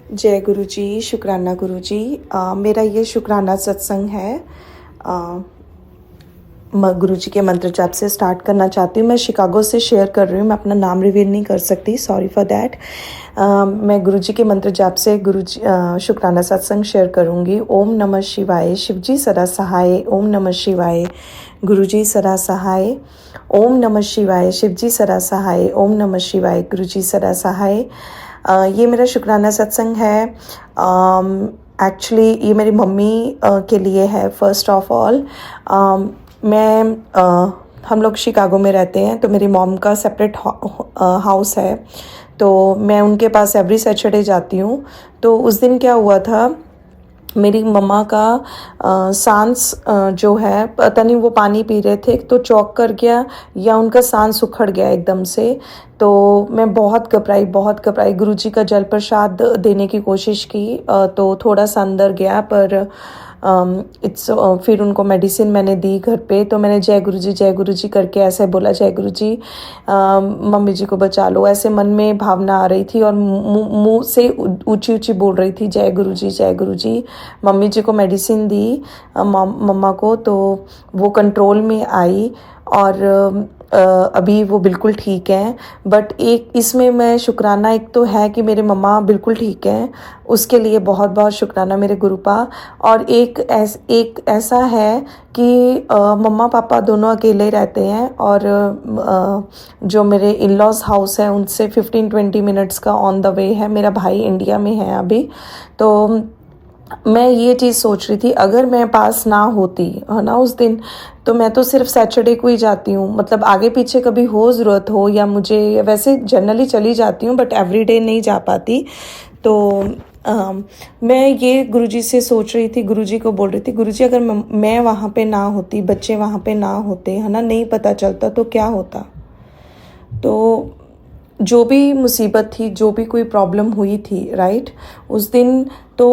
जय गुरु जी, शुक्राना गुरु जी। मेरा ये शुक्राना सत्संग है। मैं गुरु जी के मंत्र जाप से स्टार्ट करना चाहती हूँ। मैं शिकागो से शेयर कर रही हूँ, मैं अपना नाम रिवील नहीं कर सकती, सॉरी फॉर दैट। मैं गुरु जी के मंत्र जाप से शुक्राना सत्संग शेयर करूँगी। ओम नमः शिवाय, शिव जी सदा सहाय। ओम नमः शिवाय, गुरु जी सदा सहाय। ओम नमः शिवाय, शिव जी सदा सहाय। ओम नमः शिवाय, गुरु जी सदा सहाय। ये मेरा शुक्राना सत्संग है। एक्चुअली ये मेरी मम्मी के लिए है। फर्स्ट ऑफ ऑल हम लोग शिकागो में रहते हैं, तो मेरी मॉम का सेपरेट हाउस है, तो मैं उनके पास एवरी सैटरडे जाती हूँ। तो उस दिन क्या हुआ था, मेरी मम्मा का सांस जो है, पता नहीं वो पानी पी रहे थे तो चौक कर गया या उनका सांस उखड़ गया एकदम से। तो मैं बहुत घबराई। गुरुजी का जल प्रसाद देने की कोशिश की, तो थोड़ा सा अंदर गया, पर फिर उनको मेडिसिन मैंने दी घर पे। तो मैंने जय गुरु जी करके ऐसे बोला, जय गुरु जी, मम्मी जी को बचा लो। ऐसे मन में भावना आ रही थी और मुंह से ऊंची बोल रही थी, जय गुरु जी, जय गुरु जी। मम्मी जी को मेडिसिन दी, मम्मा को, तो वो कंट्रोल में आई और अभी वो बिल्कुल ठीक हैं। बट एक इसमें मैं शुक्राना, एक तो है कि मेरे मम्मा बिल्कुल ठीक हैं, उसके लिए बहुत बहुत शुक्राना मेरे गुरुपा। और एक ऐसा है कि मम्मा पापा दोनों अकेले रहते हैं, और जो मेरे इन लॉज हाउस है उनसे 15-20 मिनट्स का ऑन द वे है। मेरा भाई इंडिया में है अभी। तो मैं ये चीज़ सोच रही थी, अगर मैं पास ना होती है ना उस दिन, तो मैं तो सिर्फ सैटरडे को ही जाती हूँ। मतलब आगे पीछे कभी हो ज़रूरत हो, या मुझे वैसे जनरली चली जाती हूँ, बट एवरीडे नहीं जा पाती। तो मैं ये गुरुजी से सोच रही थी, गुरुजी को बोल रही थी, गुरुजी अगर मैं वहाँ पे ना होती, बच्चे वहाँ पे ना होते, है ना, नहीं पता चलता तो क्या होता। तो जो भी मुसीबत थी, जो भी कोई प्रॉब्लम हुई थी, राइट, उस दिन तो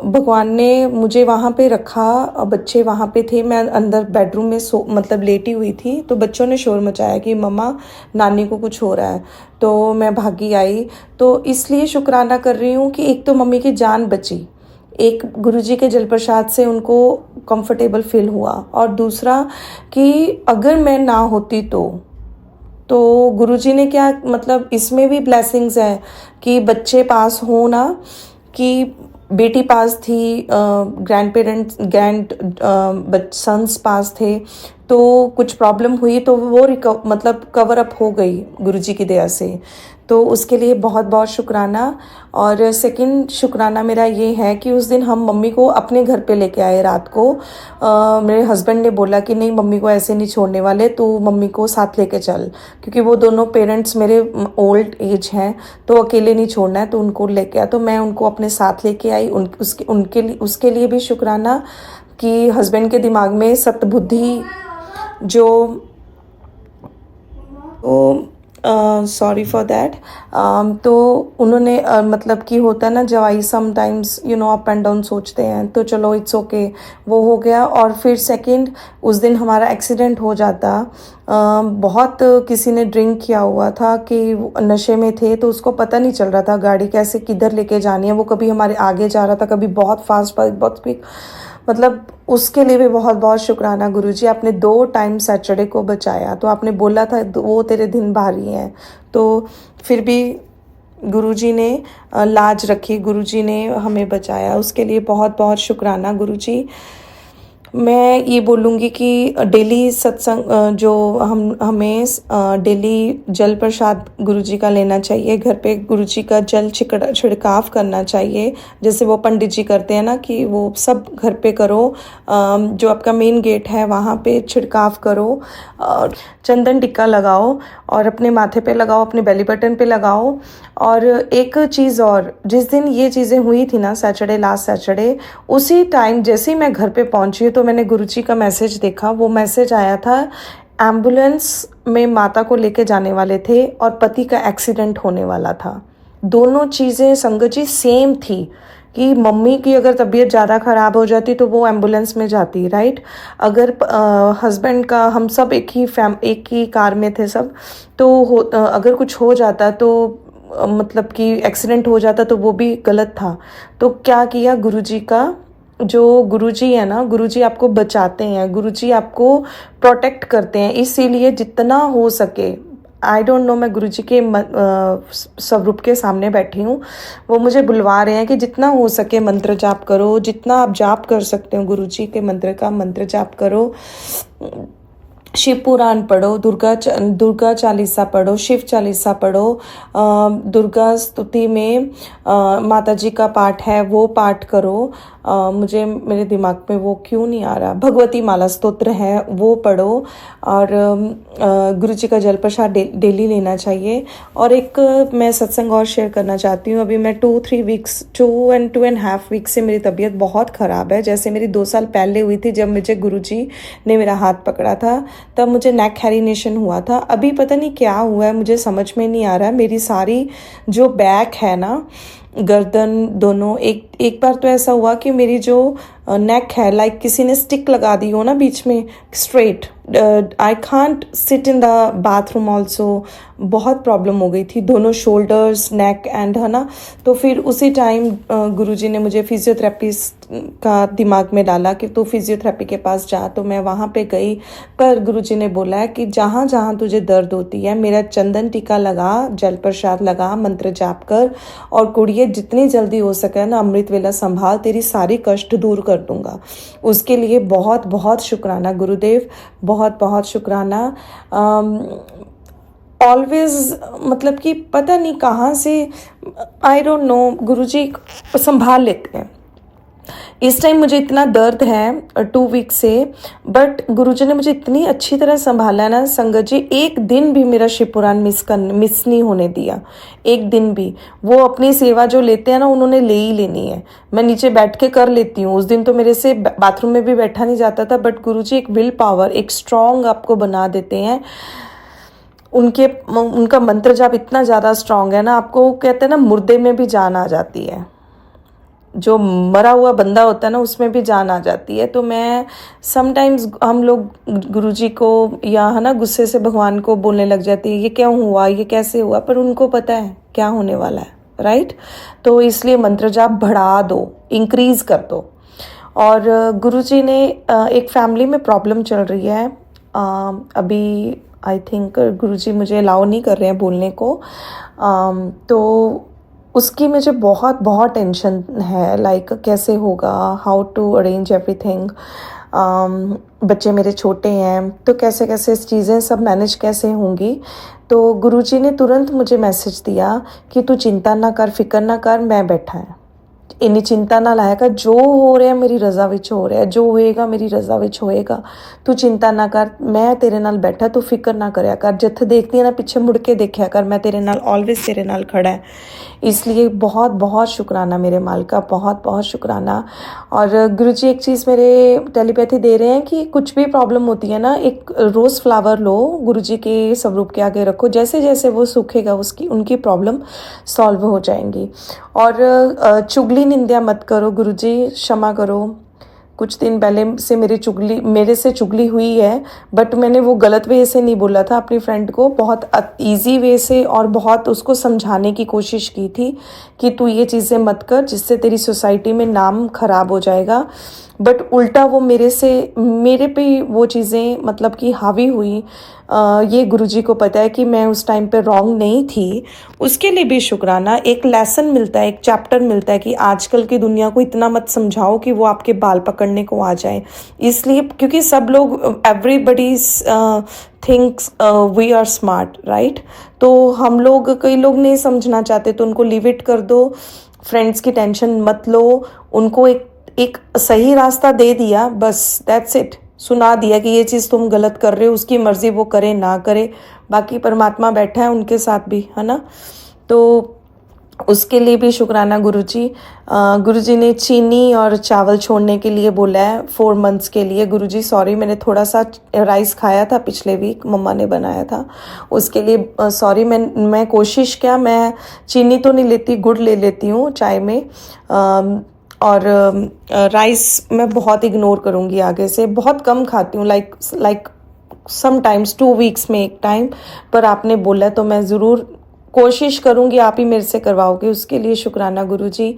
भगवान ने मुझे वहाँ पे रखा। बच्चे वहाँ पे थे, मैं अंदर बेडरूम में मतलब लेटी हुई थी, तो बच्चों ने शोर मचाया कि मम्मा नानी को कुछ हो रहा है। तो मैं भागी आई। तो इसलिए शुक्राना कर रही हूँ कि एक तो मम्मी की जान बची, एक गुरुजी के जल प्रसाद से उनको कंफर्टेबल फील हुआ, और दूसरा कि अगर मैं ना होती तो गुरुजी ने क्या, मतलब इसमें भी ब्लेसिंग्स है कि बच्चे पास हो ना, कि बेटी पास थी, सन्स पास थे, तो कुछ प्रॉब्लम हुई तो वो मतलब कवर अप हो गई गुरुजी की दया से। तो उसके लिए बहुत बहुत शुक्राना। और सेकंड शुक्राना मेरा ये है कि उस दिन हम मम्मी को अपने घर पे लेके आए रात को। मेरे हस्बैंड ने बोला कि नहीं, मम्मी को ऐसे नहीं छोड़ने वाले, तो मम्मी को साथ लेके चल, क्योंकि वो दोनों पेरेंट्स मेरे ओल्ड एज हैं, तो अकेले नहीं छोड़ना है, तो उनको लेके आया। तो मैं उनको अपने साथ लेके आई। उसके लिए भी शुक्राना कि हस्बैंड के दिमाग में सत्बुद्धि जो, सॉरी फॉर दैट, तो उन्होंने मतलब कि होता है ना जवाई, समटाइम्स अप एंड डाउन सोचते हैं, तो चलो इट्स ओके, वो हो गया। और फिर सेकंड, उस दिन हमारा एक्सीडेंट हो जाता। बहुत किसी ने ड्रिंक किया हुआ था, कि नशे में थे, तो उसको पता नहीं चल रहा था गाड़ी कैसे किधर लेके जानी है। वो कभी हमारे आगे जा रहा था, कभी बहुत फास्ट बहुत क्विक, मतलब उसके लिए भी बहुत बहुत शुक्राना गुरुजी। आपने 2 टाइम सैटरडे को बचाया, तो आपने बोला था वो तेरे दिन भारी हैं, तो फिर भी गुरुजी ने लाज रखी, गुरुजी ने हमें बचाया, उसके लिए बहुत बहुत शुक्राना गुरुजी। मैं ये बोलूँगी कि डेली सत्संग जो हमें डेली जल प्रसाद गुरुजी का लेना चाहिए। घर पे गुरुजी का जल छिड़काव करना चाहिए, जैसे वो पंडित जी करते हैं ना, कि वो सब घर पे करो। जो आपका मेन गेट है वहाँ पे छिड़काव करो, और चंदन टिक्का लगाओ, और अपने माथे पे लगाओ, अपने बेली बटन पे लगाओ। और एक चीज़ और, जिस दिन ये चीज़ें हुई थी ना, सैटरडे, लास्ट सैटरडे, उसी टाइम जैसे ही मैं घर पे पहुंची तो मैंने गुरुजी का मैसेज देखा। वो मैसेज आया था, एम्बुलेंस में माता को लेके जाने वाले थे और पति का एक्सीडेंट होने वाला था। दोनों चीज़ें संगत जी सेम थी, कि मम्मी की अगर तबीयत ज़्यादा ख़राब हो जाती तो वो एम्बुलेंस में जाती, राइट। अगर हस्बैंड का, हम सब एक ही कार में थे सब, तो अगर कुछ हो जाता तो मतलब कि एक्सीडेंट हो जाता तो वो भी गलत था। तो क्या किया गुरुजी का, जो गुरुजी है ना, गुरुजी आपको बचाते हैं, गुरुजी आपको प्रोटेक्ट करते हैं, इसीलिए जितना हो सके, आई डोंट नो, मैं गुरुजी के स्वरूप के सामने बैठी हूँ, वो मुझे बुलवा रहे हैं कि जितना हो सके मंत्र जाप करो, जितना आप जाप कर सकते हो गुरुजी के मंत्र का मंत्र जाप करो, शिव पुराण पढ़ो, दुर्गा चालीसा पढ़ो, शिव चालीसा पढ़ो, दुर्गा स्तुति में माता जी का पाठ है वो पाठ करो। मुझे मेरे दिमाग में वो क्यों नहीं आ रहा, भगवती माला स्तोत्र है वो पढ़ो, और गुरु जी का जल प्रसाद डेली लेना चाहिए। और एक मैं सत्संग और शेयर करना चाहती हूँ। अभी मैं 2.5 वीक्स से मेरी तबीयत बहुत ख़राब है। जैसे मेरी 2 साल पहले हुई थी जब मुझे गुरुजी ने मेरा हाथ पकड़ा था, तब मुझे नेक हेरिनेशन हुआ था। अभी पता नहीं क्या हुआ है, मुझे समझ में नहीं आ रहा है। मेरी सारी जो बैक है ना, गर्दन दोनों, एक बार तो ऐसा हुआ कि मेरी जो नेक है, लाइक किसी ने स्टिक लगा दी हो ना बीच में, straight, I can't sit in the bathroom also. बहुत प्रॉब्लम हो गई थी, दोनों शोल्डर्स, नेक एंड, है ना। तो फिर उसी टाइम गुरुजी ने मुझे फिजियोथेरेपिस्ट का दिमाग में डाला कि तू फिजियोथेरेपी के पास जा। तो मैं वहाँ पे गई, पर गुरुजी ने बोला है कि जहाँ जहाँ तुझे दर्द होती है मेरा चंदन टीका लगा, जल प्रसाद लगा, मंत्र जाप कर, और कुड़िए जितनी जल्दी हो सके ना अमृत वेला संभाल, तेरी सारी कष्ट दूर कर दूंगा। उसके लिए बहुत बहुत शुक्राना गुरुदेव, बहुत बहुत शुक्राना। ऑलवेज, मतलब कि पता नहीं कहाँ से, आई डोंट नो, गुरुजी संभाल लेते हैं। इस टाइम मुझे इतना दर्द है 2 वीक से, बट गुरुजी ने मुझे इतनी अच्छी तरह संभाला ना संगत जी, एक दिन भी मेरा शिव पुराण मिस नहीं होने दिया, एक दिन भी। वो अपनी सेवा जो लेते हैं ना, उन्होंने ले ही लेनी है। मैं नीचे बैठ के कर लेती हूँ, उस दिन तो मेरे से बाथरूम में भी बैठा नहीं जाता था, बट गुरुजी एक विल पावर, एक स्ट्रॉन्ग आपको बना देते हैं। उनका मंत्र जाप इतना ज़्यादा स्ट्रॉन्ग है ना, आपको कहते हैं ना मुर्दे में भी जान आ जाती है, जो मरा हुआ बंदा होता है ना उसमें भी जान आ जाती है। तो मैं समटाइम्स, हम लोग गुरुजी को या है ना गुस्से से भगवान को बोलने लग जाती है, ये क्यों हुआ, ये कैसे हुआ, पर उनको पता है क्या होने वाला है, राइट। तो इसलिए मंत्र जाप बढ़ा दो, इंक्रीज कर दो। और गुरुजी ने एक फैमिली में प्रॉब्लम चल रही है अभी, आई थिंक गुरुजी मुझे अलाउ नहीं कर रहे हैं बोलने को, तो उसकी मुझे बहुत बहुत टेंशन है, लाइक कैसे होगा, हाउ टू अरेंज एवरीथिंग। बच्चे मेरे छोटे हैं, तो कैसे कैसे चीज़ें सब मैनेज कैसे होंगी। तो गुरुजी ने तुरंत मुझे मैसेज दिया कि तू चिंता ना कर, फिक्र ना कर, मैं बैठा है, इन्नी चिंता ना लाया कर, जो हो रहा मेरी रज़ा विच हो रहा है, जो होएगा मेरी रज़ा विच होएगा, तू चिंता ना कर, मैं तेरे नाल बैठा, तू फिक्र ना करया कर, जिथे देखती है ना पीछे मुड़ के देखा कर, मैं तेरे नाल ऑलवेज तेरे नाल खड़ा है। इसलिए बहुत बहुत शुक्राना मेरे मालिका, बहुत बहुत शुक्राना। और गुरुजी एक चीज़ मेरे टेलीपैथी दे रहे हैं कि कुछ भी प्रॉब्लम होती है ना, एक रोज़ फ्लावर लो, गुरुजी के स्वरूप के आगे रखो, जैसे जैसे वो सूखेगा उनकी प्रॉब्लम सॉल्व हो जाएंगी। और चुगली निंदा मत करो, गुरुजी क्षमा करो, कुछ दिन पहले से मेरे से चुगली हुई है, बट मैंने वो गलत वे से नहीं बोला था अपनी फ्रेंड को, बहुत इजी वे से, और बहुत उसको समझाने की कोशिश की थी कि तू ये चीज़ें मत कर जिससे तेरी सोसाइटी में नाम खराब हो जाएगा। बट उल्टा वो मेरे पे वो चीज़ें मतलब कि हावी हुई। ये गुरुजी को पता है कि मैं उस टाइम पे रॉन्ग नहीं थी, उसके लिए भी शुक्राना। एक लेसन मिलता है, एक चैप्टर मिलता है कि आजकल की दुनिया को इतना मत समझाओ कि वो आपके बाल पकड़ने को आ जाए। इसलिए क्योंकि सब लोग, everybody thinks we are smart, right. तो हम लोग, कई लोग नहीं समझना चाहते, तो उनको लिव इट कर दो, फ्रेंड्स की टेंशन मत लो, उनको एक सही रास्ता दे दिया, बस दैट्स इट, सुना दिया कि ये चीज़ तुम गलत कर रहे हो, उसकी मर्ज़ी, वो करे ना करे, बाकी परमात्मा बैठा है उनके साथ भी, है ना। तो उसके लिए भी शुक्राना गुरुजी। गुरुजी ने चीनी और चावल छोड़ने के लिए बोला है 4 मंथ्स के लिए। गुरुजी सॉरी, मैंने थोड़ा सा राइस खाया था पिछले वीक, मम्मा ने बनाया था, उसके लिए सॉरी। मैं कोशिश क्या, मैं चीनी तो नहीं लेती, गुड़ ले लेती हूँ चाय में, और राइस मैं बहुत इग्नोर करूँगी आगे से, बहुत कम खाती हूँ, लाइक समटाइम्स 2 वीक्स में एक टाइम। पर आपने बोला तो मैं ज़रूर कोशिश करूँगी आप ही मेरे से करवाओगे, उसके लिए शुक्राना गुरुजी।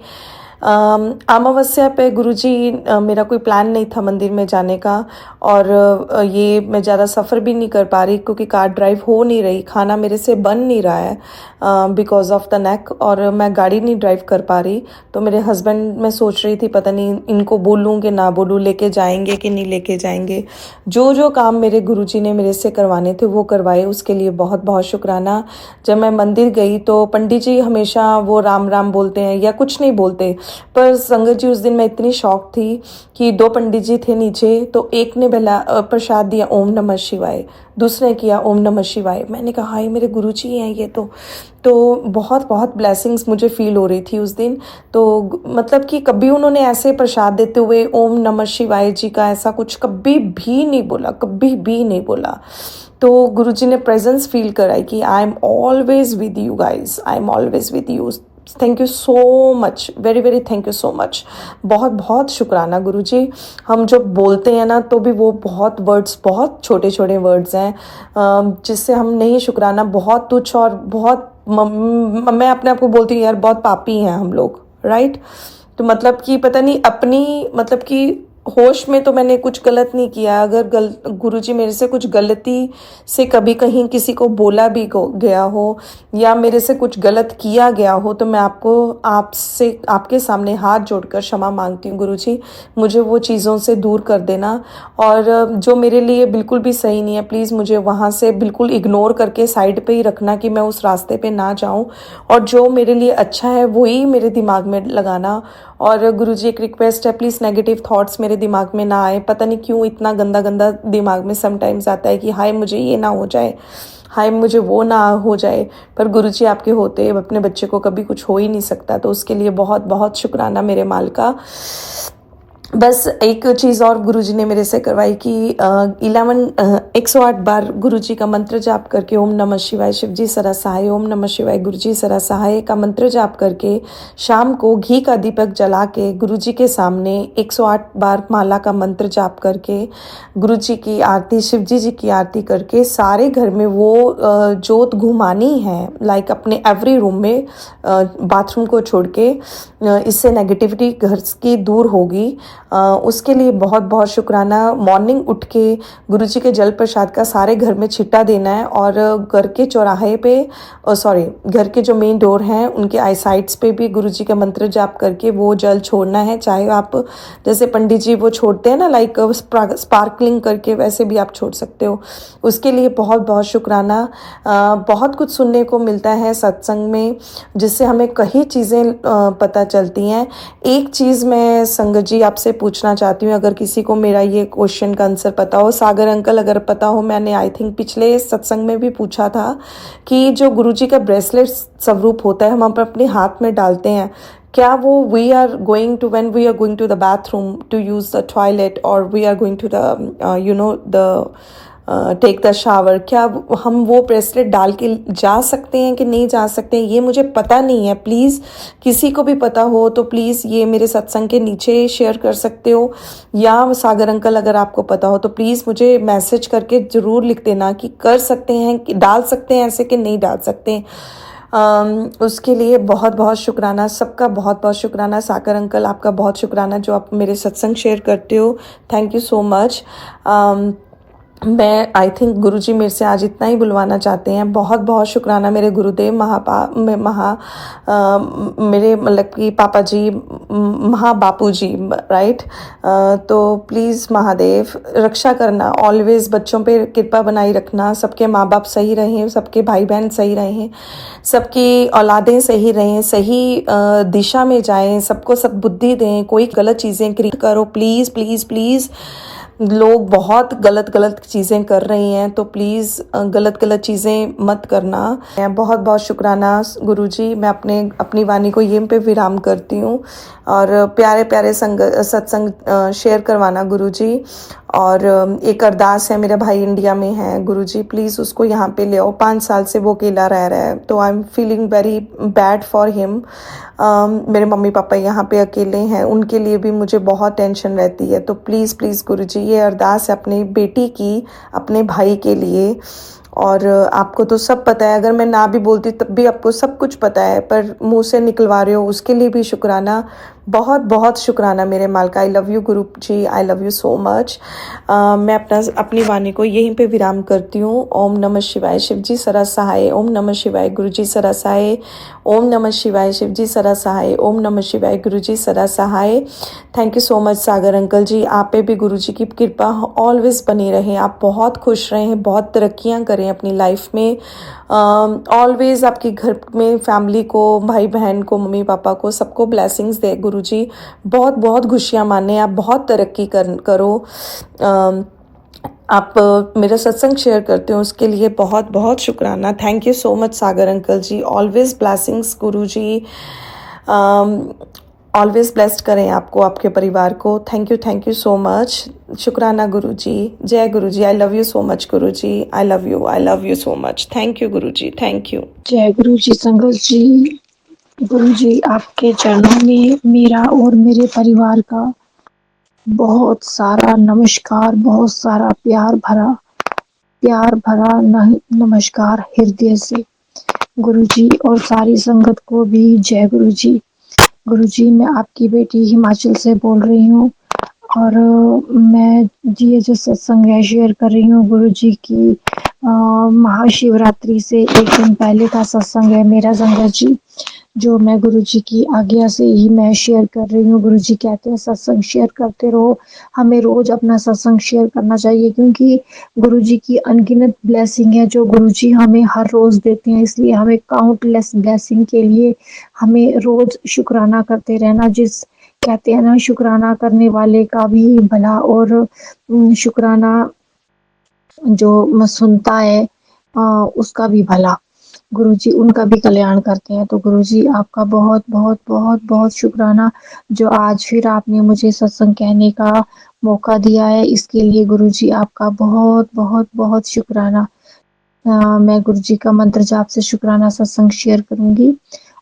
अमावस्या पे गुरुजी मेरा कोई प्लान नहीं था मंदिर में जाने का, और ये मैं ज़्यादा सफ़र भी नहीं कर पा रही क्योंकि कार ड्राइव हो नहीं रही, खाना मेरे से बन नहीं रहा है बिकॉज ऑफ द नेक, और मैं गाड़ी नहीं ड्राइव कर पा रही। तो मेरे हस्बैंड, मैं सोच रही थी पता नहीं इनको बोलूँ कि ना बोलूँ, लेके जाएंगे कि नहीं लेके जाएंगे। जो जो काम मेरे गुरुजी ने मेरे से करवाने थे वो करवाए, उसके लिए बहुत बहुत शुक्राना। जब मैं मंदिर गई तो पंडित जी हमेशा वो राम राम बोलते हैं या कुछ नहीं बोलते, पर संगत जी उस दिन मैं इतनी शॉक थी कि 2 पंडित जी थे नीचे, तो एक ने पहला प्रसाद दिया ओम नमः शिवाय, दूसरे ने किया ओम नमः शिवाय। मैंने कहा हाय मेरे गुरुजी हैं ये तो बहुत बहुत ब्लेसिंग्स मुझे फील हो रही थी उस दिन। तो मतलब कि कभी उन्होंने ऐसे प्रसाद देते हुए ओम नमः शिवाय जी का ऐसा कुछ कभी भी नहीं बोला, कभी भी नहीं बोला। तो गुरुजी ने प्रेजेंस फील कराई कि I am always with you guys, I am always with you. Thank you so much, very very thank you so much. बहुत बहुत शुक्राना गुरुजी। हम जो बोलते हैं ना तो भी वो बहुत वर्ड्स, बहुत छोटे छोटे वर्ड्स हैं जिससे हम नहीं शुक्राना, बहुत तुच्छ और बहुत मैं अपने आप को बोलती हूँ यार बहुत पापी हैं हम लोग, राइट। तो मतलब कि पता नहीं अपनी, मतलब कि होश में तो मैंने कुछ गलत नहीं किया। अगर गुरुजी मेरे से कुछ गलती से कभी कहीं किसी को बोला भी गया हो या मेरे से कुछ गलत किया गया हो तो मैं आपसे आपके सामने हाथ जोड़कर क्षमा मांगती हूँ गुरुजी। मुझे वो चीज़ों से दूर कर देना, और जो मेरे लिए बिल्कुल भी सही नहीं है प्लीज़ मुझे वहाँ से बिल्कुल इग्नोर करके साइड पे ही रखना कि मैं उस रास्ते पे ना जाऊँ, और जो मेरे लिए अच्छा है वही मेरे दिमाग में लगाना। और गुरुजी एक रिक्वेस्ट है, प्लीज़ नेगेटिव थॉट्स मेरे दिमाग में ना आए। पता नहीं क्यों इतना गंदा गंदा दिमाग में समटाइम्स आता है कि हाय मुझे ये ना हो जाए, हाय मुझे वो ना हो जाए, पर गुरुजी आपके होते अपने बच्चे को कभी कुछ हो ही नहीं सकता। तो उसके लिए बहुत बहुत शुक्राना मेरे माल का। बस एक चीज़ और गुरुजी ने मेरे से करवाई कि 108 बार गुरुजी का मंत्र जाप करके ओम नमः शिवाय शिवजी सरा सहाय, ओम नमः शिवाय गुरुजी सरा सहाय का मंत्र जाप करके शाम को घी का दीपक जला के गुरुजी के सामने 108 बार माला का मंत्र जाप करके गुरुजी की आरती, शिवजी जी की आरती करके सारे घर में वो जोत घुमानी है, लाइक अपने एवरी रूम में, बाथरूम को छोड़ के। इससे नेगेटिविटी घर की दूर होगी। उसके लिए बहुत बहुत शुक्राना। मॉर्निंग उठ के गुरुजी के जल प्रसाद का सारे घर में छिट्टा देना है, और घर के चौराहे पे घर के जो मेन डोर हैं उनके आई साइड्स पे भी गुरुजी का मंत्र जाप करके वो जल छोड़ना है। चाहे आप जैसे पंडित जी वो छोड़ते हैं ना, लाइक स्पार्कलिंग करके, वैसे भी आप छोड़ सकते हो। उसके लिए बहुत बहुत शुक्राना। बहुत कुछ सुनने को मिलता है सत्संग में जिससे हमें कई चीज़ें पता चलती हैं। एक चीज़ मैं संगत जी आपसे पूछना चाहती हूँ, अगर किसी को मेरा ये क्वेश्चन का आंसर पता हो, सागर अंकल अगर पता हो, मैंने आई थिंक पिछले सत्संग में भी पूछा था कि जो गुरुजी का ब्रेसलेट स्वरूप होता है हम अपने हाथ में डालते हैं, क्या वो we are going to when we are going to the bathroom to use the toilet और we are going to the take the shower, क्या हम वो ब्रेसलेट डाल के जा सकते हैं कि नहीं जा सकते हैं, ये मुझे पता नहीं है। प्लीज़ किसी को भी पता हो तो प्लीज़ ये मेरे सत्संग के नीचे शेयर कर सकते हो, या सागर अंकल अगर आपको पता हो तो प्लीज़ मुझे मैसेज करके ज़रूर लिख देना कि कर सकते हैं, कि डाल सकते हैं ऐसे कि नहीं डाल सकते। उसके लिए बहुत बहुत शुक्राना, सबका बहुत बहुत शुक्राना। सागर अंकल आपका बहुत शुक्राना जो आप मेरे सत्संग शेयर करते हो, थैंक यू सो मच। मैं आई थिंक गुरुजी मेरे से आज इतना ही बुलवाना चाहते हैं। बहुत बहुत शुक्राना मेरे गुरुदेव मेरे मतलब कि पापा जी, बापू जी, राइट। तो प्लीज़ महादेव रक्षा करना, ऑलवेज बच्चों पे कृपा बनाई रखना, सबके माँ बाप सही रहें, सबके भाई बहन सही रहें, सबकी औलादें सही रहें, सही दिशा में जाएं, सबको सब बुद्धि दें, कोई गलत चीज़ें करो प्लीज़ प्लीज़ प्लीज़। लोग बहुत गलत चीज़ें कर रही हैं तो प्लीज़ गलत चीज़ें मत करना। बहुत बहुत शुक्राना गुरुजी। मैं अपनी वाणी को यहीं पे विराम करती हूँ, और प्यारे प्यारे सत्संग शेयर करवाना गुरुजी। और एक अरदास है, मेरा भाई इंडिया में है गुरुजी, प्लीज़ उसको यहाँ पे ले आओ। 5 साल से वो अकेला रह रहा है, तो I am feeling very bad for him. मेरे मम्मी पापा यहाँ पे अकेले हैं, उनके लिए भी मुझे बहुत टेंशन रहती है। तो प्लीज़ प्लीज़ गुरुजी ये अरदास है अपनी बेटी की, अपने भाई के लिए, और आपको तो सब पता है, अगर मैं ना भी बोलती तब भी आपको सब कुछ पता है, पर मुँह से निकलवा रहे हो उसके लिए भी शुक्राना, बहुत बहुत शुक्राना मेरे मालिक। आई love you Guru ji, I love you so much. मैं अपनी वाणी को यहीं पे विराम करती हूँ। ओम नमः शिवाय, शिव जी सदा सहाय। ओम नमः शिवाय, गुरु जी सदा सहाय। ओम नमः शिवाय, शिव जी सदा सहाय। ओम नमः शिवाय, गुरु जी सदा सहाय। Thank you so much Sagar uncle ji, आप पे भी गुरु जी की कृपा ऑलवेज बनी रहे, आप बहुत खुश रहें, बहुत तरक्कियाँ करें अपनी लाइफ में। ऑलवेज आपके घर में फैमिली को, भाई बहन को, मम्मी पापा को, सबको ब्लेसिंग्स दे गुरु जी। बहुत बहुत खुशियाँ माने, आप बहुत तरक्की करो। आप मेरा सत्संग शेयर करते हो उसके लिए बहुत बहुत शुक्राना। Thank you so much Sagar uncle ji, always blessings Guru ji. Always blessed करें आपको, आपके परिवार को। थैंक यू सो मच, शुक्राना गुरु जी। जय Guru ji, I love you so much Guru ji, I love you so much. Thank you Guru ji, thank you. जय गुरु जी संगत जी। गुरु जी आपके चरणों में मेरा और मेरे परिवार का बहुत सारा नमस्कार, बहुत सारा प्यार भरा नमस्कार हृदय से। गुरु जी और सारी संगत को भी जय गुरु जी। गुरु जी मैं आपकी बेटी हिमाचल से बोल रही हूँ और मैं ये जो सत्संग है शेयर कर रही हूँ गुरु जी की महाशिवरात्रि से एक दिन पहले का सत्संग है मेरा संगत जी, जो मैं गुरु जी की आज्ञा से ही मैं शेयर कर रही हूँ। गुरु जी कहते हैं सत्संग शेयर करते रहो, हमें रोज अपना सत्संग शेयर करना चाहिए क्योंकि गुरु जी की अनगिनत ब्लेसिंग है जो गुरु जी हमें हर रोज देते हैं, इसलिए हमें काउंटलेस ब्लेसिंग के लिए हमें रोज शुक्राना करते रहना। जिस कहते हैं ना शुक्राना करने वाले का भी भला और शुक्राना जो सुनता है उसका भी भला, गुरुजी उनका भी कल्याण करते हैं। तो गुरुजी आपका बहुत बहुत बहुत बहुत शुक्राना जो आज फिर आपने मुझे सत्संग कहने का मौका दिया है, इसके लिए गुरुजी आपका बहुत बहुत बहुत शुक्राना। मैं गुरुजी का मंत्र जाप से शुक्राना सत्संग शेयर करूंगी।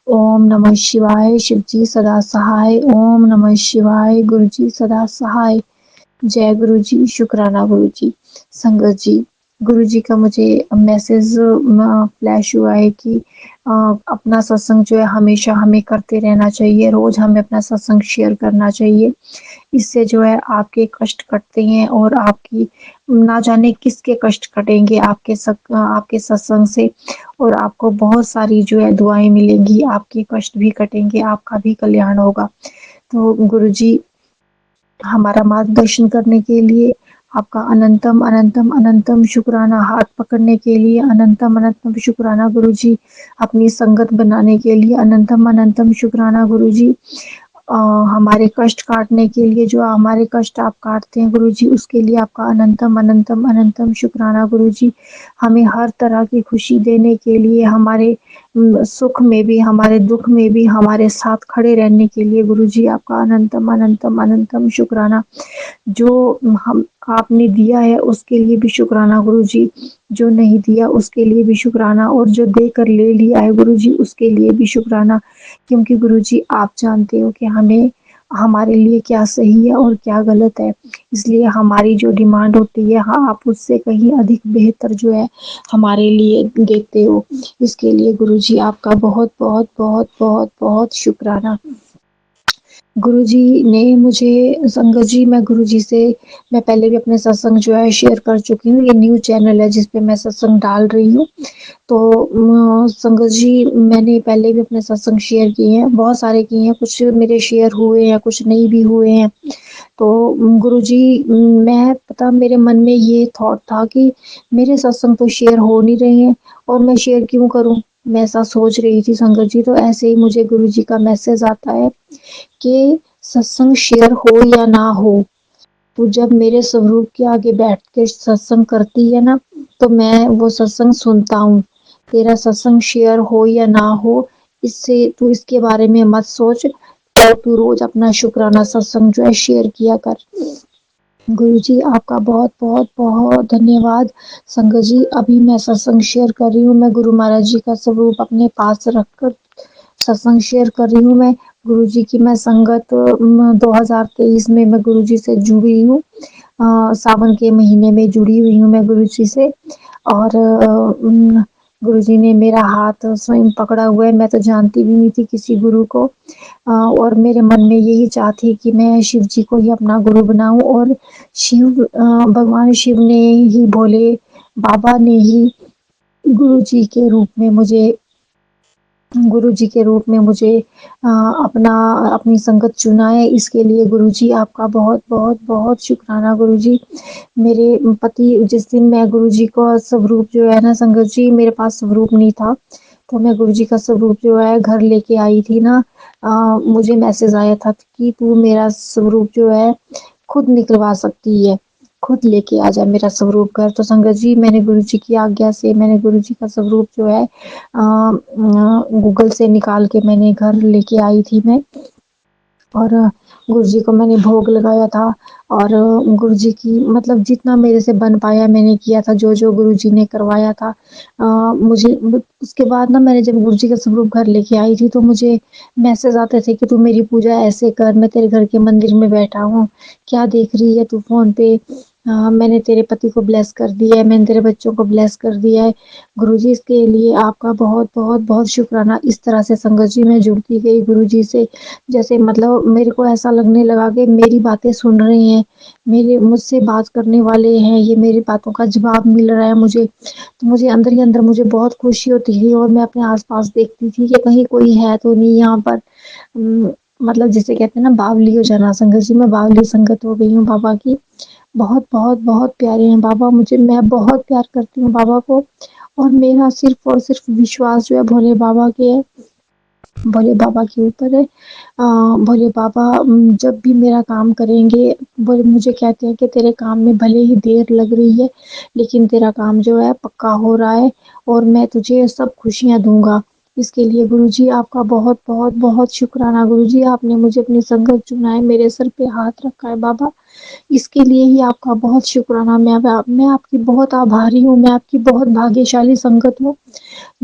ओम नमः शिवाय, शिव जी सदा सहाय। ओम नमः शिवाय, गुरु जी सदा सहाय। जय गुरु जी, शुक्राना गुरु जी। संगत जी, गुरु जी का मुझे मैसेज फ्लैश हुआ है कि अपना सत्संग जो है हमेशा हमें करते रहना चाहिए, रोज हमें अपना सत्संग शेयर करना चाहिए। इससे जो है आपके कष्ट कटते हैं और आपकी ना जाने किसके कष्ट कटेंगे आपके सत्संग से, और आपको बहुत सारी जो है दुआएं मिलेंगी, आपके कष्ट भी कटेंगे, आपका भी कल्याण होगा। तो गुरु जी हमारा मार्गदर्शन करने के लिए आपका अनंतम अनंतम अनंतम शुक्राना, हाथ पकड़ने के लिए अनंतम अनंतम शुक्राना गुरु जी, अपनी संगत बनाने के लिए अनंतम अनंतम शुक्राना गुरु जी, हमारे कष्ट काटने के लिए जो हमारे कष्ट आप काटते हैं गुरु जी उसके लिए आपका अनंतम अनंतम अनंतम शुक्राना गुरु जी, हमें हर तरह की खुशी देने के लिए, हमारे सुख में भी हमारे दुख में भी हमारे साथ खड़े रहने के लिए गुरु जी आपका अनंतम अनंतम अनंतम शुक्राना। जो हम आपने दिया है उसके लिए भी शुक्राना गुरु जी, जो नहीं दिया उसके लिए भी शुक्राना, और जो देकर ले लिया है गुरु जी उसके लिए भी शुक्राना, क्योंकि गुरु जी आप जानते हो कि हमें हमारे लिए क्या सही है और क्या गलत है, इसलिए हमारी जो डिमांड होती है हाँ आप उससे कहीं अधिक बेहतर जो है हमारे लिए देते हो, इसके लिए गुरु जी आपका बहुत बहुत बहुत बहुत बहुत शुक्राना। गुरुजी ने मुझे संगत जी मैं पहले भी अपने सत्संग जो है शेयर कर चुकी हूँ, ये न्यू चैनल है जिस पे मैं सत्संग डाल रही हूँ। तो संगत जी मैंने पहले भी अपने सत्संग शेयर किए हैं, बहुत सारे किए हैं, कुछ मेरे शेयर हुए हैं कुछ नहीं भी हुए हैं। तो गुरुजी मैं पता मेरे मन में ये थॉट था कि मेरे सत्संग तो शेयर हो नहीं रहे हैं और मैं शेयर क्यों करूँ, मैं ऐसा सोच रही थी संगत जी। तो ऐसे ही मुझे गुरुजी का मैसेज आता है कि सत्संग शेयर हो या ना हो, तो जब मेरे स्वरूप के आगे बैठ के सत्संग करती है ना तो मैं वो सत्संग सुनता हूँ। तेरा सत्संग शेयर हो या ना हो इससे तू इसके बारे में मत सोच, और तू रोज अपना शुक्राना सत्संग जो है शेयर किया कर। गुरु जी आपका बहुत बहुत बहुत धन्यवाद। संगत जी अभी मैं सत्संग शेयर कर रही हूँ, मैं गुरु महाराज जी का स्वरूप अपने पास रखकर सत्संग शेयर कर रही हूँ। मैं गुरु जी की मैं संगत 2023 में मैं गुरु जी से जुड़ी हूँ, सावन के महीने में जुड़ी हुई हूँ मैं गुरु जी से। और गुरुजी ने मेरा हाथ स्वयं पकड़ा हुआ है, मैं तो जानती भी नहीं थी किसी गुरु को। और मेरे मन में यही चाह थी कि मैं शिव जी को ही अपना गुरु बनाऊँ और भगवान शिव ने ही भोले बाबा ने ही गुरुजी के रूप में मुझे गुरुजी के रूप में मुझे अपना अपनी संगत चुना है, इसके लिए गुरुजी आपका बहुत शुक्राना गुरुजी। मेरे पति जिस दिन मैं गुरुजी का स्वरूप जो है ना संगत जी मेरे पास स्वरूप नहीं था, तो मैं गुरुजी का स्वरूप जो है घर लेके आई थी ना मुझे मैसेज आया था कि तू मेरा स्वरूप जो है खुद निकलवा सकती है, खुद लेके आ जा मेरा स्वरूप घर। तो संगत जी मैंने गुरुजी की आज्ञा से मैंने गुरुजी का स्वरूप जो है गूगल से निकाल के मैंने घर लेके आई थी मैं और गुरुजी को मैंने भोग लगाया था और गुरुजी की मतलब जितना मेरे से बन पाया मैंने किया था, जो गुरुजी ने करवाया था। मुझे उसके बाद ना मैंने जब गुरुजी का स्वरूप घर लेके आई थी, तो मुझे मैसेज आते थे कि तू मेरी पूजा ऐसे कर, मैं तेरे घर के मंदिर में बैठा हूँ, क्या देख रही है तू फ़ोन पे? मैंने तेरे पति को ब्लेस कर दिया है, मैंने तेरे बच्चों को ब्लेस कर दिया है। गुरुजी इसके लिए आपका बहुत शुक्राना। इस तरह से संगत जी मैं जुड़ती गई गुरुजी से, जैसे मतलब मेरे को ऐसा लगने लगा कि मेरी बातें सुन रहे हैं, मेरे मुझसे बात करने वाले हैं, ये मेरी बातों का जवाब मिल रहा है मुझे। तो मुझे अंदर ही अंदर मुझे बहुत खुशी होती थी और मैं अपने आस-पास देखती थी कि कहीं कोई है तो नहीं यहाँ पर। मतलब जिसे कहते हैं ना बावली हो जाना संगत जी, मैं बावली संगत हो गई हूँ बाबा की। बहुत प्यारे हैं बाबा मुझे, मैं बहुत प्यार करती हूँ बाबा को और मेरा सिर्फ़ और सिर्फ़ विश्वास जो है भोले बाबा के है, भोले बाबा के ऊपर है। भोले बाबा जब भी मेरा काम करेंगे, वो मुझे कहते हैं कि तेरे काम में भले ही देर लग रही है, लेकिन तेरा काम जो है पक्का हो रहा है और मैं तुझे सब खुशियाँ दूँगा। इसके लिए गुरुजी आपका बहुत शुक्राना गुरुजी, आपने मुझे अपनी संगत चुना है, मेरे सर पे हाथ रखा है बाबा। इसके लिए ही आपका बहुत शुक्राना, मैं आपकी बहुत आभारी हूँ, मैं आपकी बहुत भाग्यशाली संगत हूँ,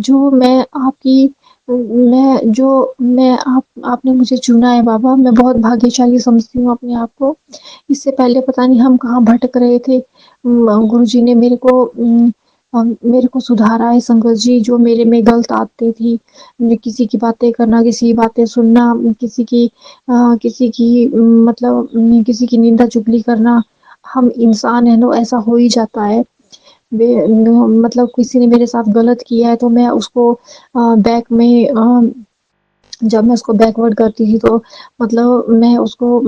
जो मैं आपकी मैं जो मैं आपने मुझे चुना है बाबा, मैं बहुत भाग्यशाली समझती हूँ अपने आप को। इससे पहले पता नहीं हम कहाँ भटक रहे थे। गुरुजी ने मेरे को सुधारा है संगत जी, जो मेरे में गलत आदतें थी, किसी की बातें करना, किसी की बातें सुनना, किसी की मतलब किसी की निंदा चुगली करना। हम इंसान हैं तो ऐसा हो ही जाता है। मतलब किसी ने मेरे साथ गलत किया है तो मैं उसको बैक में जब मैं उसको बैकवर्ड करती थी तो मतलब मैं उसको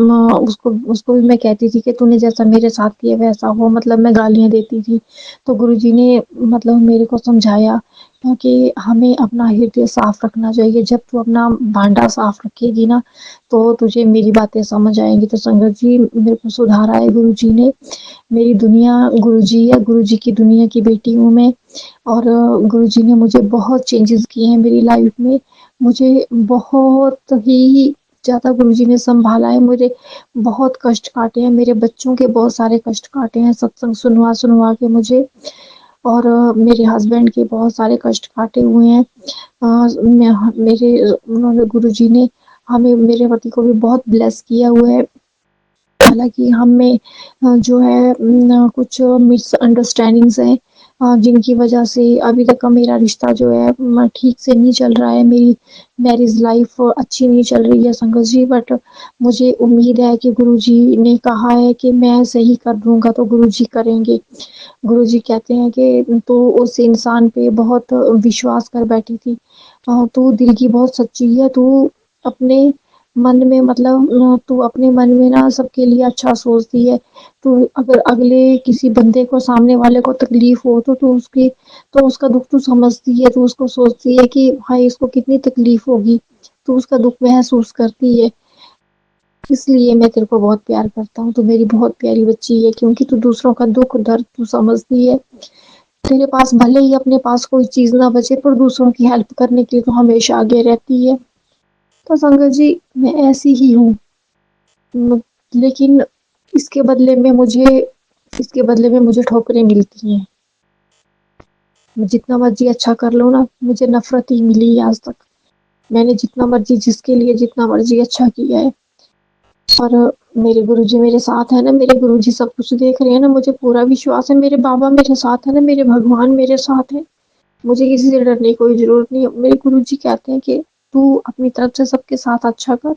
भी मैं कहती थी कि तूने जैसा मेरे साथ किया वैसा हो, मतलब मैं गालियाँ देती थी। तो गुरुजी ने मतलब मेरे को समझाया क्योंकि हमें अपना हृदय साफ रखना चाहिए। जब तू अपना भांडा साफ रखेगी ना, तो तुझे मेरी बातें समझ आएँगी। तो संगत जी मेरे को सुधारा है गुरुजी ने। मेरी दुनिया गुरुजी है, गुरुजी की दुनिया की बेटी हूँ मैं और गुरुजी ने मुझे बहुत चेंजेस किए हैं मेरी लाइफ में। मुझे बहुत ही ज़्यादा गुरुजी ने सँभाला है, मुझे बहुत कष्ट काटे हैं, मेरे बच्चों के बहुत सारे कष्ट काटे हैं सत्संग सुनवा-सुनवा के मुझे और मेरे हस्बैंड के बहुत सारे कष्ट काटे हुए हैं। उन्होंने गुरुजी ने हमें मेरे पति को भी बहुत ब्लेस किया हुआ है। हालाँकि हम में जो है कुछ मिसअंडरस्टैंडिंग्स हैं जिनकी वजह से अभी तक का मेरा रिश्ता जो है ठीक से नहीं चल रहा है। मेरी मैरिज लाइफ़ अच्छी नहीं चल रही है संगत जी, बट मुझे उम्मीद है कि गुरुजी ने कहा है कि मैं सही कर दूँगा तो गुरुजी करेंगे। गुरुजी कहते हैं कि तू उस इंसान पे बहुत विश्वास कर बैठी थी। तू दिल की बहुत सच्ची है, तू अपने मन में मतलब तू अपने मन में ना सबके लिए अच्छा सोचती है। तू अगर अगले किसी बंदे को सामने वाले को तकलीफ़ हो तो उसका दुःख तू समझती है, तू उसको सोचती है कि भाई इसको कितनी तकलीफ़ होगी, तू उसका दुःख महसूस करती है। इसलिए मैं तेरे को बहुत प्यार करता हूँ, तू मेरी बहुत प्यारी बच्ची है क्योंकि तू दूसरों का दुःख दर्द तू समझती है। तेरे पास भले ही अपने पास कोई चीज़ ना बचे पर दूसरों की हेल्प करने के लिए तो हमेशा आगे रहती है। तो संगत जी मैं ऐसी ही हूँ। लेकिन इसके बदले में मुझे इसके बदले में मुझे ठोकरें मिलती हैं। मैं जितना मर्ज़ी अच्छा कर लूँ ना, मुझे नफ़रत ही मिली है आज तक। मैंने जितना मर्ज़ी जिसके लिए जितना मर्ज़ी अच्छा किया है, और मेरे गुरुजी मेरे साथ है ना, मेरे गुरुजी सब कुछ देख रहे हैं ना, मुझे पूरा विश्वास है, मेरे बाबा मेरे साथ है ना, मेरे भगवान मेरे साथ है। मुझे किसी से डरने की कोई ज़रूरत नहीं है। मेरे गुरुजी कहते हैं कि तू अपनी तरफ से सबके साथ अच्छा कर,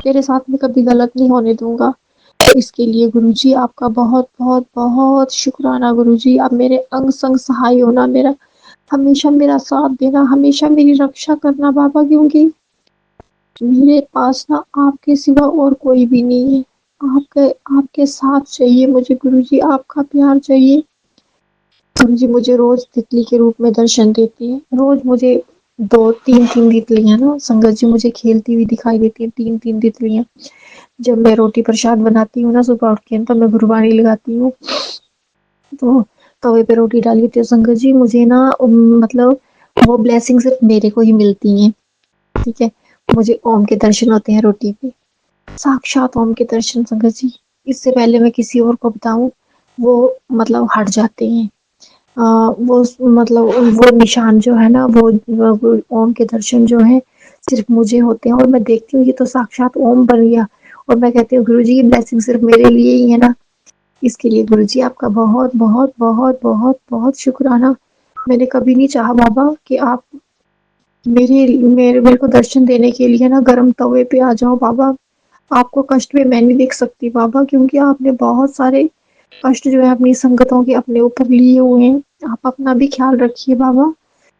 तेरे साथ मैं कभी गलत नहीं होने दूँगा। तो इसके लिए गुरुजी आपका बहुत-बहुत बहुत शुक्राना गुरुजी। आप मेरे अंग-संग सहाय होना, मेरा हमेशा मेरा साथ देना, हमेशा मेरी रक्षा करना बाबा, क्योंकि मेरे पास ना आपके सिवा और कोई भी नहीं है। आपके आपके साथ चाहिए मुझे गुरुजी, आपका प्यार चाहिए। गुरुजी मुझे रोज़ तितली के रूप में दर्शन देती हैं। रोज़ मुझे 2 3-3 तितलियाँ ना संगत जी मुझे खेलती हुई दिखाई देती हैं, 3-3 तितलियाँ। जब मैं रोटी प्रसाद बनाती हूँ ना सुबह उठ के, तो मैं गुरबानी लगाती हूँ, तो तवे पे रोटी डाली होती है संगत जी, मुझे ना मतलब वो ब्लेसिंग सिर्फ़ मेरे को ही मिलती हैं, ठीक है? मुझे ओम के दर्शन होते हैं रोटी पे। साक्षात ओम के दर्शन संगत जी, इससे पहले मैं किसी और को बताऊँ, वो मतलब हट जाते हैं। वो मतलब वो निशान जो है ना, वो ओम के दर्शन जो हैं, सिर्फ़ मुझे होते हैं और मैं देखती हूँ ये तो साक्षात ओम बन गया, और मैं कहती हूँ गुरुजी ये ब्लेसिंग सिर्फ़ मेरे लिए ही है ना। इसके लिए गुरुजी आपका बहुत, बहुत, बहुत, बहुत, बहुत शुक्राना। मैंने कभी नहीं चाहा बाबा कि आप मेरे को दर्शन देने के लिए ना गरम तवे पे आ जाओ बाबा। आपको कष्ट में मैं नहीं देख सकती बाबा, क्योंकि आपने बहुत सारे कष्ट जो है अपनी संगतों के अपने ऊपर लिए हुए हैं। आप अपना भी ख्याल रखिए बाबा।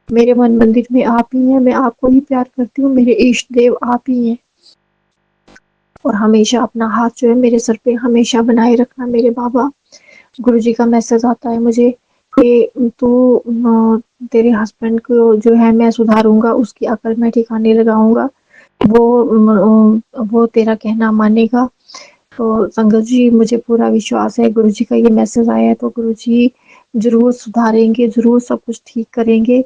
मेरे मन मंदिर में आप ही हैं, मैं आपको ही प्यार करती हूँ, मेरे इष्ट देव आप ही हैं। और हमेशा अपना हाथ जो है मेरे सर पे हमेशा बनाए रखना मेरे बाबा। गुरुजी का मैसेज आता है मुझे कि तू तेरे हस्बैंड को जो है मैं सुधारूँगा, उसकी अकल मैं ठिकाने लगाऊँगा, वो तेरा कहना मानेगा। तो संगत जी मुझे पूरा विश्वास है गुरुजी का ये मैसेज आया है तो गुरुजी ज़रूर सुधारेंगे, ज़रूर सब कुछ ठीक करेंगे।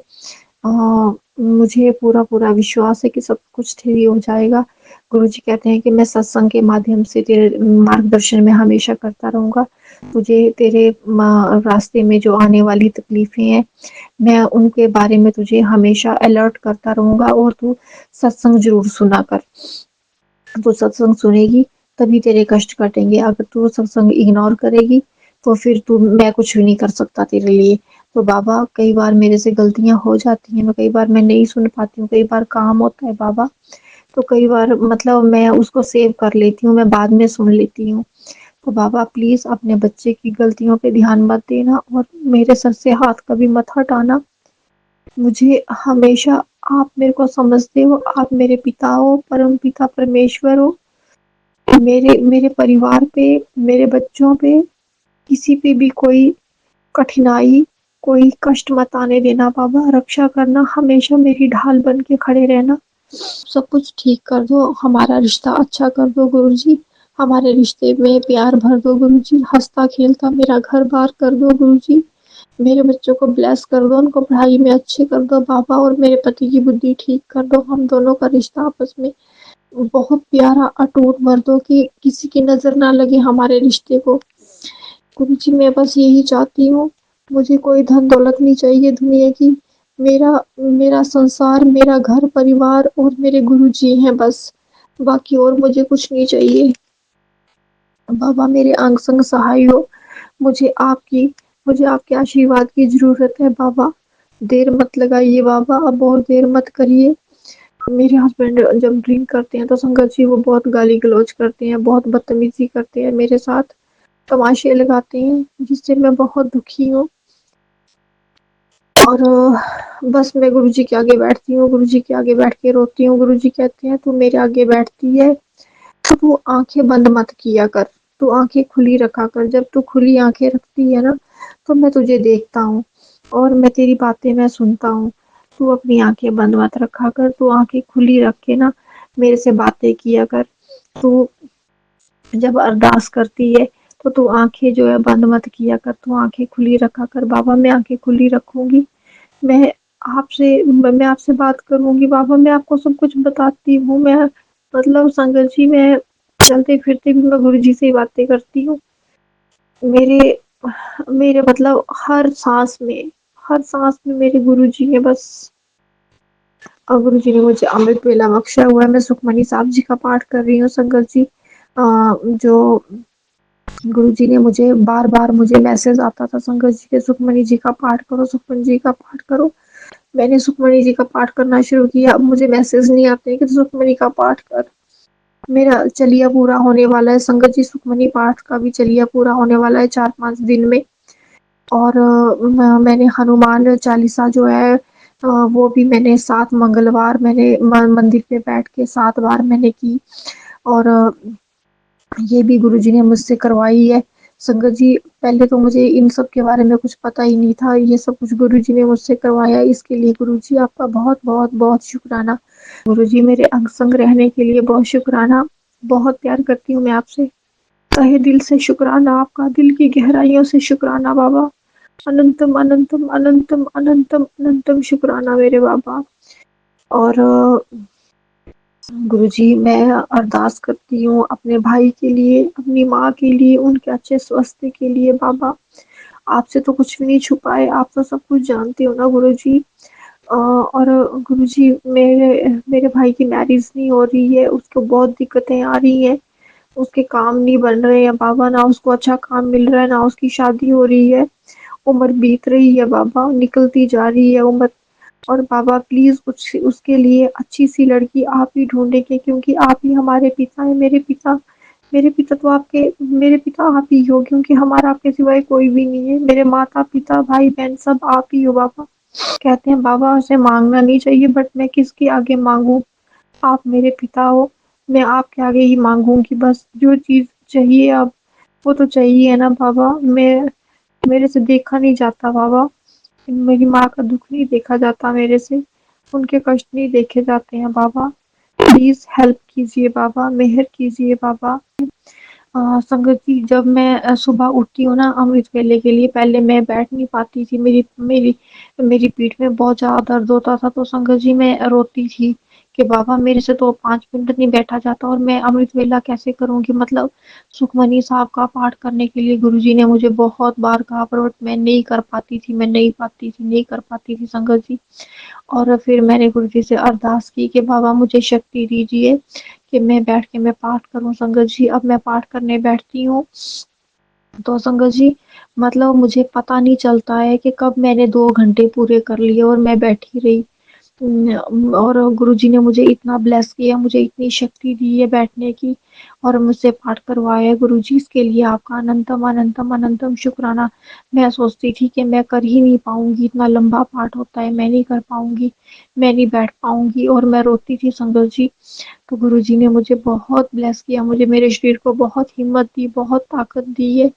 मुझे पूरा-पूरा विश्वास है कि सब कुछ ठीक हो जाएगा। गुरुजी कहते हैं कि मैं सत्संग के माध्यम से तेरे मार्गदर्शन में हमेशा करता रहूँगा। तुझे तेरे रास्ते में जो आने वाली तकलीफ़ें हैं, मैं उनके बारे में तुझे हमेशा अलर्ट करता रहूँगा, और तू सत्संग ज़रूर सुना कर। तू सत्संग सुनेगी तभी तेरे कष्ट कटेंगे, अगर तू सत्संग इग्नोर करेगी तो फिर तू मैं कुछ भी नहीं कर सकता तेरे लिए। तो बाबा कई बार मेरे से गलतियाँ हो जाती हैं, कई बार मैं नहीं सुन पाती हूँ, कई बार काम होता है बाबा, तो कई बार मतलब मैं उसको सेव कर लेती हूँ, मैं बाद में सुन लेती हूँ। तो बाबा प्लीज़ अपने बच्चे की गलतियों पे ध्यान मत देना और मेरे सर से हाथ कभी मत हटाना। मुझे हमेशा आप मेरे को समझते हो, आप मेरे पिता हो, परमपिता परमेश्वर हो। मेरे मेरे परिवार पे, मेरे बच्चों पे, किसी पे भी कोई कठिनाई, कोई कष्ट मत आने देना बाबा, रक्षा करना, हमेशा मेरी ढाल बन के खड़े रहना। सब कुछ ठीक कर दो, हमारा रिश्ता अच्छा कर दो गुरुजी, हमारे रिश्ते में प्यार भर दो गुरुजी, हँसता-खेलता मेरा घर-बार कर दो गुरुजी, मेरे बच्चों को ब्लेस कर दो, उनको पढ़ाई में अच्छे कर दो बाबा, और मेरे पति की बुद्धि ठीक कर दो, हम दोनों का रिश्ता आपस में बहुत प्यारा अटूट कर दो कि किसी की नज़र ना लगे हमारे रिश्ते को। गुरुजी मैं बस यही चाहती हूँ, मुझे कोई धन दौलत नहीं चाहिए दुनिया की, मेरा मेरा संसार, मेरा घर परिवार और मेरे गुरुजी हैं बस, बाकी और मुझे कुछ नहीं चाहिए। बाबा मेरे अंग संग सहाय हो, मुझे आपकी मुझे आपके आशीर्वाद की ज़रूरत है बाबा। देर मत लगाइए बाबा, अब और देर मत करिए। मेरे हस्बैंड जब ड्रिंक करते हैं तो संगत जी वो बहुत गाली-गलौज करते हैं, बहुत बदतमीज़ी करते हैं मेरे साथ, तमाशे लगाते हैं, जिससे मैं बहुत दुखी हूँ। और बस मैं गुरुजी के आगे बैठती हूँ, गुरुजी के आगे बैठ के रोती हूँ। गुरुजी कहते हैं, "तू मेरे आगे बैठती है, तो तू आँखें बंद मत किया कर, तू आँखें खुली रखा कर। जब तू खुली आँखें रखती है ना, तो मैं तुझे देखता हूँ और मैं तेरी बातें मैं सुनता हूँ। तू अपनी आँखें बंद मत रखा कर, तू आँखें खुली रख के ना मेरे से बातें किया कर। तू जब अरदास करती है, तो तू आँखें जो है बंद मत किया कर, तू आँखें खुली रखा कर। बाबा मैं आँखें खुली रखूँगी। मैं मैं आपसे बात करूँगी बाबा, मैं आपको सब कुछ बताती हूँ। मैं मतलब संगत जी मैं चलते-फिरते भी मैं गुरुजी से ही बातें करती हूँ। मेरे मेरे मतलब हर साँस में मेरे गुरुजी हैं बस। और गुरुजी ने मुझे अमृत वेला बख्शा हुआ है। मैं सुखमनी साहब जी का पाठ कर रही हूँ संगत जी। जो गुरुजी ने मुझे बार-बार मुझे मैसेज आता था, संगत जी के सुखमणि जी का पाठ करो, सुखमणि जी का पाठ करो। मैंने सुखमणि जी का पाठ करना शुरू किया, अब मुझे मैसेज नहीं आते कि सुखमणि का पाठ कर। मेरा चलिया पूरा होने वाला है, संगत जी सुखमणि पाठ का भी चलिया पूरा होने वाला है 4-5 दिन में। और मैंने हनुमान चालीसा जो है वो भी मैंने 7 मंगलवार मैंने मंदिर पे बैठ के 7 बार मैंने की। और ये भी गुरुजी ने मुझसे करवाई है। संगत जी, पहले तो मुझे इन सब के बारे में कुछ पता ही नहीं था, ये सब कुछ गुरुजी ने मुझसे करवाया, इसके लिए गुरुजी आपका बहुत शुक्राना। गुरुजी मेरे अंग संग रहने के लिए बहुत शुक्राना। बहुत प्यार करती हूँ मैं आपसे, तहे दिल से शुक्राना आपका, दिल की गहराइयों से शुक्राना बाबा। अनंतम अनंतम अनंतम अनंतम अनंतम शुक्राना मेरे बाबा। और गुरुजी मैं अरदास करती हूँ अपने भाई के लिए, अपनी माँ के लिए, उनके अच्छे स्वास्थ्य के लिए बाबा। आपसे तो कुछ भी नहीं छुपा है, आप तो सब कुछ जानते हो ना गुरुजी। और गुरुजी मेरे भाई की मैरिज नहीं हो रही है, उसको बहुत दिक्कतें आ रही हैं, उसके काम नहीं बन रहे हैं बाबा, ना उसको अच्छा काम मिल रहा है, ना उसकी शादी हो रही है। उम्र बीत रही है बाबा, निकलती जा रही है उम्र। और बाबा प्लीज़ कुछ उसके लिए अच्छी सी लड़की आप ही ढूँढेंगे, क्योंकि आप ही हमारे पिता हैं। मेरे पिता तो आपके, मेरे पिता आप ही हो, क्योंकि हमारा आपके सिवाय कोई भी नहीं है। मेरे माता-पिता, भाई-बहन सब आप ही हो बाबा। कहते हैं बाबा उसे माँगना नहीं चाहिए, बट मैं किसके आगे माँगूँ? आप मेरे पिता हो, मैं आपके आगे ही माँगूँगी बस। जो चीज़ चाहिए अब, वो तो चाहिए ना बाबा। मेरे से देखा नहीं जाता बाबा। मेरी माँ का दुःख नहीं देखा जाता मेरे से, उनके कष्ट नहीं देखे जाते हैं बाबा। प्लीज़ हेल्प कीजिए बाबा, मेहर कीजिए बाबा। संगत जी, जब मैं सुबह उठती हूँ ना अमृत वेले के लिए, पहले मैं बैठ नहीं पाती थी, मेरी मेरी मेरी पीठ में बहुत ज़्यादा दर्द होता था, तो संगत जी मैं रोती थी कि बाबा मेरे से तो 5 मिनट नहीं बैठा जाता, और मैं अमृत वेला कैसे करूँगी? मतलब सुखमनी साहब का पाठ करने के लिए गुरुजी ने मुझे बहुत बार कहा, पर मैं नहीं कर पाती थी, नहीं कर पाती थी संगत जी। और फिर मैंने गुरुजी से अरदास की कि बाबा मुझे शक्ति दीजिए कि मैं बैठ के मैं पाठ करूँ संगत जी। अब मैं पाठ करने बैठती हूँ, तो संगत जी मतलब मुझे पता नहीं चलता है कि कब मैंने 2 घंटे पूरे कर लिए और मैं बैठी रही। और गुरुजी ने मुझे इतना ब्लेस किया, मुझे इतनी शक्ति दी है बैठने की, और मुझसे पाठ करवाया है गुरुजी, इसके लिए आपका अनंतम अनंतम अनंतम शुक्राना। मैं सोचती थी कि मैं कर ही नहीं पाऊँगी, इतना लंबा पाठ होता है, मैं नहीं कर पाऊँगी, मैं नहीं बैठ पाऊँगी, और मैं रोती थी संगत जी। तो गुरुजी ने मुझे बहुत ब्लेस किया, मुझे मेरे शरीर को बहुत हिम्मत दी, बहुत ताकत दी है,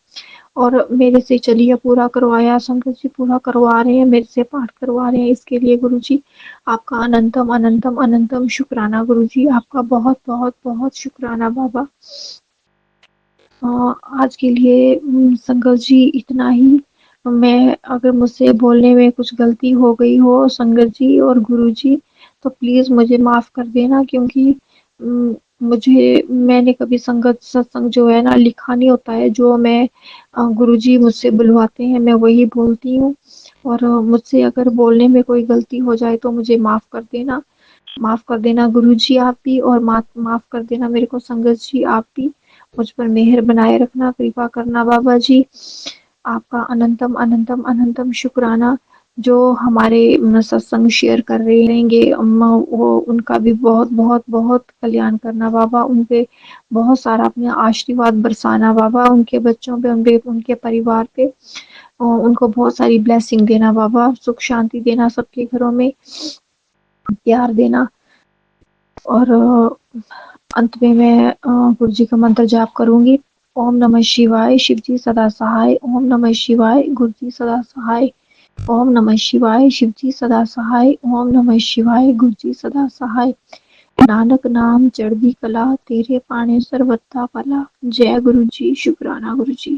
और मेरे से चलिए पूरा करवाया, संगत जी पूरा करवा रहे हैं, मेरे से पाठ करवा रहे हैं, इसके लिए गुरुजी आपका अनंतम अनंतम अनंतम शुक्राना गुरुजी, आपका बहुत बहुत बहुत शुक्राना बाबा। आज के लिए संगत जी इतना ही। मैं अगर मुझसे बोलने में कुछ गलती हो गई हो संगत जी और गुरुजी, तो प्लीज़ मुझे माफ़ कर देना, क्योंकि मुझे मैंने कभी संगत सत्संग जो है ना लिखा नहीं होता है, जो मैं गुरुजी मुझसे बुलवाते हैं मैं वही बोलती हूँ। और मुझसे अगर बोलने में कोई गलती हो जाए तो मुझे माफ़ कर देना गुरुजी आप भी, और माफ़ कर देना मेरे को संगत जी आप भी। मुझ पर मेहर बनाए रखना, कृपा करना बाबा जी। आपका अनंतम अनंतम अनंतम शुक्राना। जो हमारे सत्संग शेयर कर रहे रहेंगे वो उनका भी बहुत बहुत बहुत कल्याण करना बाबा, उन पे बहुत सारा अपना आशीर्वाद बरसाना बाबा, उनके बच्चों पे, उनके परिवार पे, और उनको बहुत सारी ब्लेसिंग देना बाबा, सुख शांति देना सबके घरों में, प्यार देना। और अंत में मैं गुरु जी का मंत्र जाप करूँगी। ओम नमः शिवाय, शिव जी सदा सहाय। ओम नमः शिवाय, गुरु जी सदा सहाय। ओम नमः शिवाय, शिव जी सदा सहाय। ओम नमः शिवाय, गुरु जी सदा सहाय। नानक नाम चढ़दी कला, तेरे पाणे सर्वथा भला। जय गुरु जी, शुक्राना गुरु जी।